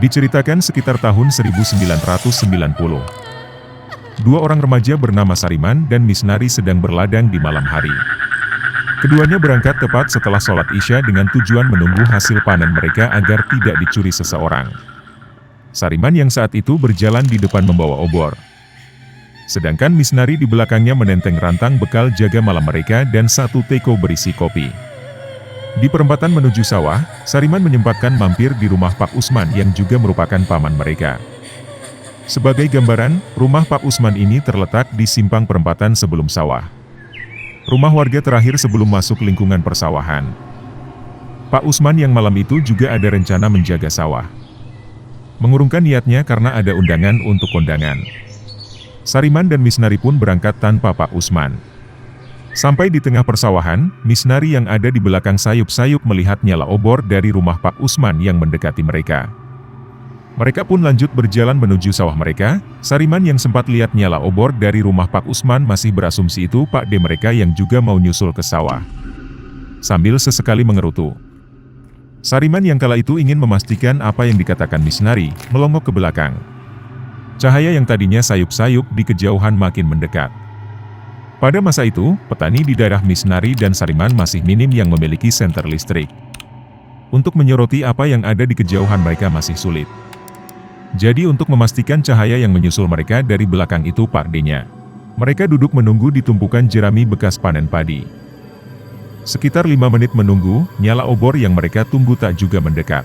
Diceritakan sekitar tahun 1990. Dua orang remaja bernama Sariman dan Misnari sedang berladang di malam hari. Keduanya berangkat tepat setelah sholat Isya dengan tujuan menunggu hasil panen mereka agar tidak dicuri seseorang. Sariman yang saat itu berjalan di depan membawa obor. Sedangkan Misnari di belakangnya menenteng rantang bekal jaga malam mereka dan satu teko berisi kopi. Di perempatan menuju sawah, Sariman menyempatkan mampir di rumah Pak Usman yang juga merupakan paman mereka. Sebagai gambaran, rumah Pak Usman ini terletak di simpang perempatan sebelum sawah. Rumah warga terakhir sebelum masuk lingkungan persawahan. Pak Usman yang malam itu juga ada rencana menjaga sawah. Mengurungkan niatnya karena ada undangan untuk kondangan. Sariman dan Misnari pun berangkat tanpa Pak Usman. Sampai di tengah persawahan, Misnari yang ada di belakang sayup-sayup melihat nyala obor dari rumah Pak Usman yang mendekati mereka. Mereka pun lanjut berjalan menuju sawah mereka. Sariman yang sempat lihat nyala obor dari rumah Pak Usman masih berasumsi itu Pak D mereka yang juga mau nyusul ke sawah. Sambil sesekali mengerutu. Sariman yang kala itu ingin memastikan apa yang dikatakan Misnari, melongok ke belakang. Cahaya yang tadinya sayup-sayup di kejauhan makin mendekat. Pada masa itu, petani di daerah Misnari dan Sariman masih minim yang memiliki senter listrik. Untuk menyoroti apa yang ada di kejauhan mereka masih sulit. Jadi untuk memastikan cahaya yang menyusul mereka dari belakang itu Pak D-nya. Mereka duduk menunggu di tumpukan jerami bekas panen padi. Sekitar 5 menit menunggu, nyala obor yang mereka tunggu tak juga mendekat.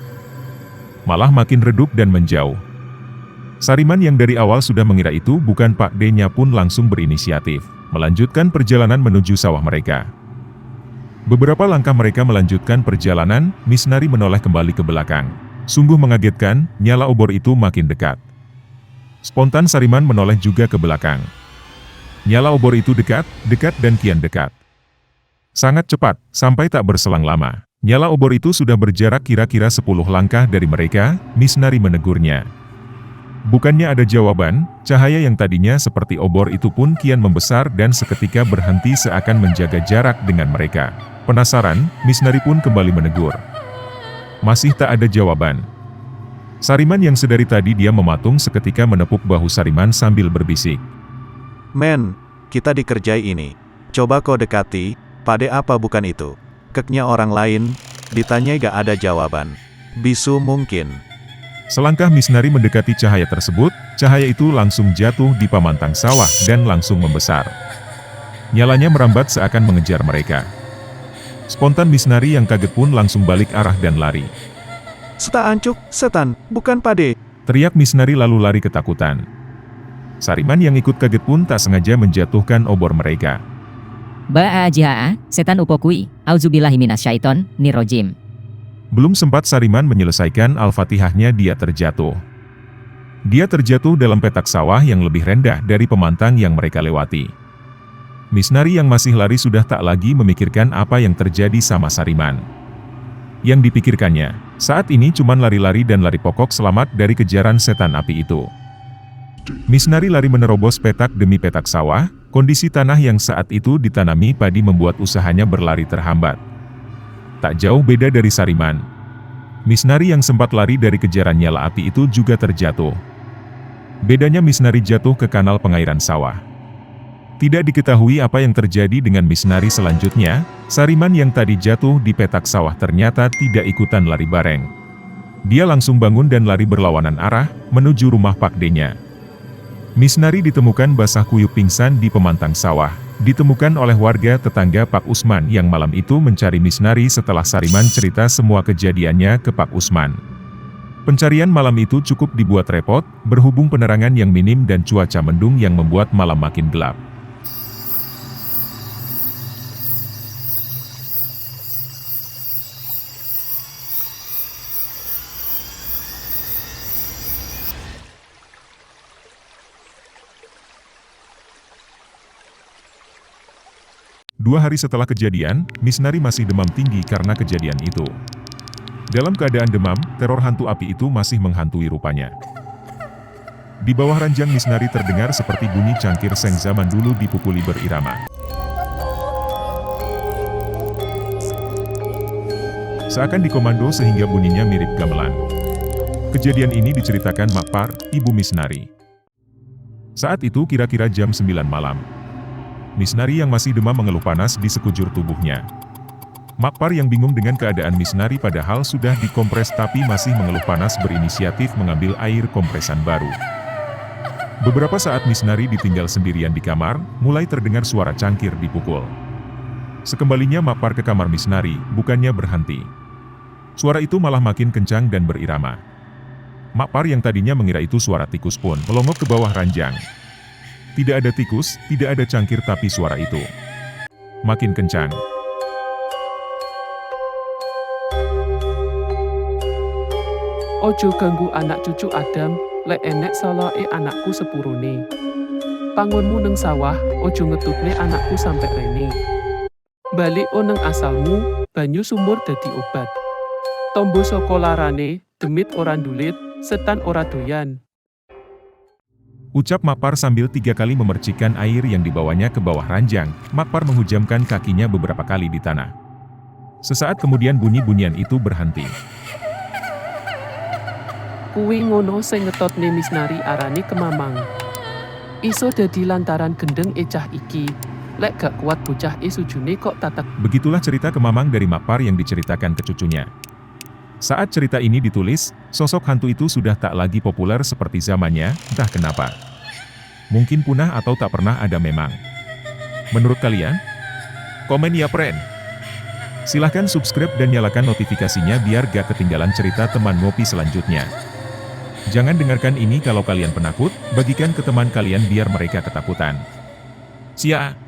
Malah makin redup dan menjauh. Sariman yang dari awal sudah mengira itu bukan Pak D-nya pun langsung berinisiatif, melanjutkan perjalanan menuju sawah mereka. Beberapa langkah mereka melanjutkan perjalanan, Misnari menoleh kembali ke belakang. Sungguh mengagetkan, nyala obor itu makin dekat. Spontan Sariman menoleh juga ke belakang. Nyala obor itu dekat, dekat dan kian dekat. Sangat cepat, sampai tak berselang lama. Nyala obor itu sudah berjarak kira-kira 10 langkah dari mereka. Misnari menegurnya. Bukannya ada jawaban, cahaya yang tadinya seperti obor itu pun kian membesar dan seketika berhenti seakan menjaga jarak dengan mereka. Penasaran, Misnari pun kembali menegur. Masih tak ada jawaban. Sariman yang sedari tadi dia mematung seketika menepuk bahu Sariman sambil berbisik. Men, kita dikerjai ini. Coba kau dekati, Pade apa bukan itu? Keknya orang lain, ditanyai gak ada jawaban. Bisu mungkin. Selangkah Misnari mendekati cahaya tersebut, cahaya itu langsung jatuh di pamantang sawah dan langsung membesar. Nyalanya merambat seakan mengejar mereka. Spontan Misnari yang kaget pun langsung balik arah dan lari. Seta ancuk, setan, bukan Pade. Teriak Misnari lalu lari ketakutan. Sariman yang ikut kaget pun tak sengaja menjatuhkan obor mereka. Ba'a jiha'a, setan upokui, auzubillahi minasyaiton, nirojim. Belum sempat Sariman menyelesaikan Al-Fatihahnya dia terjatuh. Dia terjatuh dalam petak sawah yang lebih rendah dari pemantang yang mereka lewati. Misnari yang masih lari sudah tak lagi memikirkan apa yang terjadi sama Sariman. Yang dipikirkannya, saat ini cuman lari-lari dan lari pokok selamat dari kejaran setan api itu. Misnari lari menerobos petak demi petak sawah, kondisi tanah yang saat itu ditanami padi membuat usahanya berlari terhambat. Tak jauh beda dari Sariman. Misnari yang sempat lari dari kejaran nyala api itu juga terjatuh. Bedanya Misnari jatuh ke kanal pengairan sawah. Tidak diketahui apa yang terjadi dengan Misnari selanjutnya. Sariman yang tadi jatuh di petak sawah ternyata tidak ikutan lari bareng. Dia langsung bangun dan lari berlawanan arah, menuju rumah Pak D-nya. Misnari ditemukan basah kuyup pingsan di pemantang sawah. Ditemukan oleh warga tetangga Pak Usman yang malam itu mencari Misnari setelah Sariman cerita semua kejadiannya ke Pak Usman. Pencarian malam itu cukup dibuat repot, berhubung penerangan yang minim dan cuaca mendung yang membuat malam makin gelap. Dua hari setelah kejadian, Misnari masih demam tinggi karena kejadian itu. Dalam keadaan demam, teror hantu api itu masih menghantui rupanya. Di bawah ranjang Misnari terdengar seperti bunyi cangkir seng zaman dulu dipukuli berirama. Seakan dikomando sehingga bunyinya mirip gamelan. Kejadian ini diceritakan Makpar, ibu Misnari. Saat itu kira-kira jam 9 malam. Misnari yang masih demam mengeluh panas di sekujur tubuhnya. Makpar yang bingung dengan keadaan Misnari padahal sudah dikompres tapi masih mengeluh panas berinisiatif mengambil air kompresan baru. Beberapa saat Misnari ditinggal sendirian di kamar, mulai terdengar suara cangkir dipukul. Sekembalinya Makpar ke kamar Misnari, bukannya berhenti. Suara itu malah makin kencang dan berirama. Makpar yang tadinya mengira itu suara tikus pun melongo ke bawah ranjang. Tidak ada tikus, tidak ada cangkir tapi suara itu makin kencang. Ojo ganggu anak cucu Adam, lek enek salahke anakku sepurune. Pangonmu neng sawah, ojo ngetutne anakku sampe rene. Balik neng asalmu, banyu sumur dadi obat. Tombo saka larane, demit ora ndulit, setan ora doyan. Ucap Makpar sambil 3 kali memercikkan air yang dibawanya ke bawah ranjang. Makpar menghujamkan kakinya beberapa kali di tanah. Sesaat kemudian bunyi-bunyian itu berhenti. Kuwi ngono sing ngetotne Misnari arane kemamang. Iso dadi lantaran gendeng ecah iki. Lek gak kuat bocah sujune kok tatek. Begitulah cerita kemamang dari Makpar yang diceritakan ke cucunya. Saat cerita ini ditulis, sosok hantu itu sudah tak lagi populer seperti zamannya, entah kenapa. Mungkin punah atau tak pernah ada memang. Menurut kalian? Komen ya friend. Silahkan subscribe dan nyalakan notifikasinya biar gak ketinggalan cerita teman ngopi selanjutnya. Jangan dengarkan ini kalau kalian penakut, bagikan ke teman kalian biar mereka ketakutan. Sia.